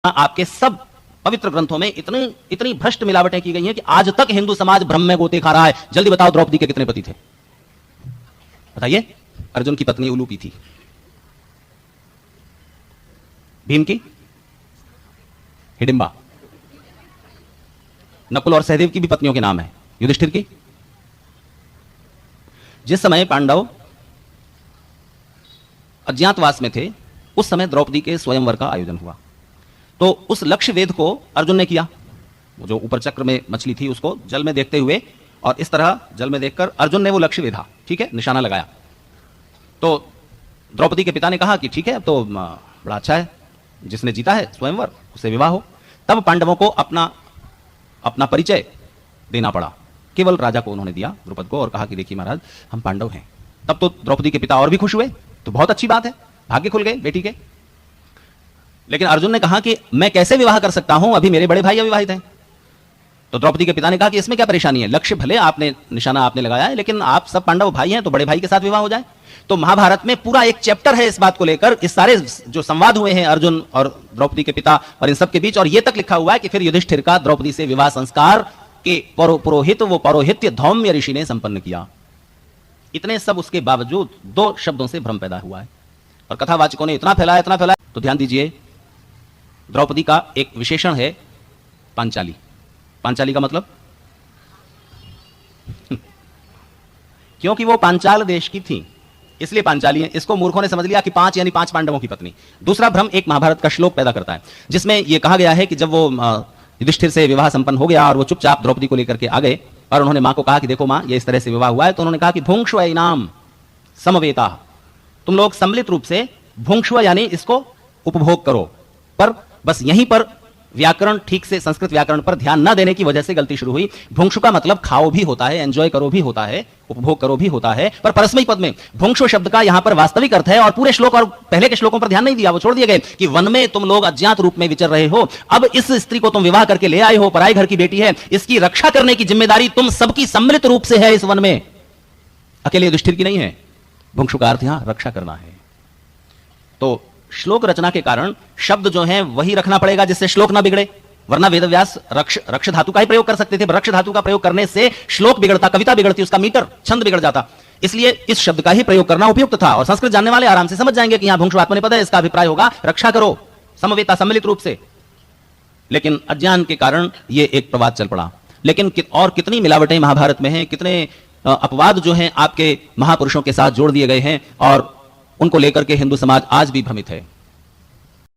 आपके सब पवित्र ग्रंथों में इतनी भ्रष्ट मिलावटें की गई हैं कि आज तक हिंदू समाज भ्रम में गोते खा रहा है। जल्दी बताओ, द्रौपदी के कितने पति थे? बताइए। अर्जुन की पत्नी उलूपी थी। भीम की हिडिंबा। नकुल और सहदेव की भी पत्नियों के नाम है। युधिष्ठिर की। जिस समय पांडव अज्ञातवास में थे उस समय द्रौपदी के स्वयंवर का आयोजन हुआ। तो उस लक्ष्य वेध को अर्जुन ने किया। वो जो ऊपर चक्र में मछली थी उसको जल में देखते हुए, और इस तरह जल में देखकर अर्जुन ने वो लक्ष्य वेधा, ठीक है, निशाना लगाया। तो द्रौपदी के पिता ने कहा कि ठीक है, तो बड़ा अच्छा है, जिसने जीता है स्वयंवर उससे विवाह हो। तब पांडवों को अपना परिचय देना पड़ा। केवल राजा को उन्होंने दिया, द्रुपद को, और कहा कि देखिए महाराज, हम पांडव हैं। तब तो द्रौपदी के पिता और भी खुश हुए, तो बहुत अच्छी बात है, भाग्य खुल गए बेटी के। लेकिन अर्जुन ने कहा कि मैं कैसे विवाह कर सकता हूं, अभी मेरे बड़े भाई अविवाहित हैं। तो द्रौपदी के पिता ने कहा कि इसमें क्या परेशानी है, लक्ष्य भले आपने निशाना आपने लगाया है, लेकिन आप सब पांडव भाई हैं, तो बड़े भाई के साथ विवाह हो जाए। तो महाभारत में पूरा एक चैप्टर है इस बात को लेकर। इस सारे जो संवाद हुए हैं अर्जुन और द्रौपदी के पिता और इन सब के बीच, और ये तक लिखा हुआ है कि फिर युधिष्ठिर का द्रौपदी से विवाह संस्कार के पुरोहित, वो पौरोहित्य धौम्य ऋषि ने संपन्न किया। इतने सब उसके बावजूद दो शब्दों से भ्रम पैदा हुआ है, और कथावाचकों ने इतना फैलाया। तो ध्यान दीजिए, द्रौपदी का एक विशेषण है पांचाली। पांचाली का मतलब क्योंकि वो पांचाल देश की थी इसलिए पांचाली है। इसको मूर्खों ने समझ लिया कि 5 यानी 5 पांडवों की पत्नी। दूसरा भ्रम एक महाभारत का श्लोक पैदा करता है, जिसमें यह कहा गया है कि जब वो युधिष्ठिर से विवाह संपन्न हो गया और वो चुपचाप द्रौपदी को लेकर के आ गए, और उन्होंने मां को कहा कि देखो मां, ये इस तरह से विवाह हुआ है। तो उन्होंने कहा कि भुंक्ष्व इनाम समवेता, तुम लोग सम्मिलित रूप से भुंक्ष्व यानी इसको उपभोग करो। पर बस यहीं पर व्याकरण ठीक से, संस्कृत व्याकरण पर ध्यान न देने की वजह से गलती शुरू हुई। भुंक्षु का मतलब खाओ भी होता है, एंजॉय करो भी होता है, उपभोग करो भी होता है, पर परस्मयी पद में भुंक्षु शब्द का यहां पर वास्तविक अर्थ है। और पूरे श्लोक और पहले के श्लोकों पर ध्यान नहीं दिया, वो छोड़ दिए गए कि वन में तुम लोग अज्ञात रूप में विचर रहे हो, अब इस स्त्री को तुम विवाह करके ले आए हो, पराई घर की बेटी है, इसकी रक्षा करने की जिम्मेदारी तुम सबकी सम्मिलित रूप से है इस वन में, अकेले युधिष्ठिर की नहीं है। भुंक्षु का अर्थ यहां रक्षा करना है। तो श्लोक रचना के कारण शब्द जो है वही रखना पड़ेगा जिससे श्लोक ना बिगड़े, वरना वेदव्यास रक्ष धातु का ही प्रयोग कर सकते थे। रक्ष धातु का प्रयोग करने से श्लोक बिगड़ता, कविता बिगड़ती, उसका मीटर छंद बिगड़ जाता। इसलिए इस शब्द का ही प्रयोग करना उपयुक्त था, और संस्कृत जानने वाले आराम से समझ जाएंगे कि यहां भुंक्षु आत्मनेपद है, इसका अभिप्राय होगा रक्षा करो, समवेता, सम्मिलित रूप से। लेकिन अज्ञान के कारण यह एक प्रवाद चल पड़ा। लेकिन और कितनी मिलावटें महाभारत में हैं, कितने अपवाद जो हैं आपके महापुरुषों के साथ जोड़ दिए गए हैं, और उनको लेकर के हिंदू समाज आज भी भ्रमित है।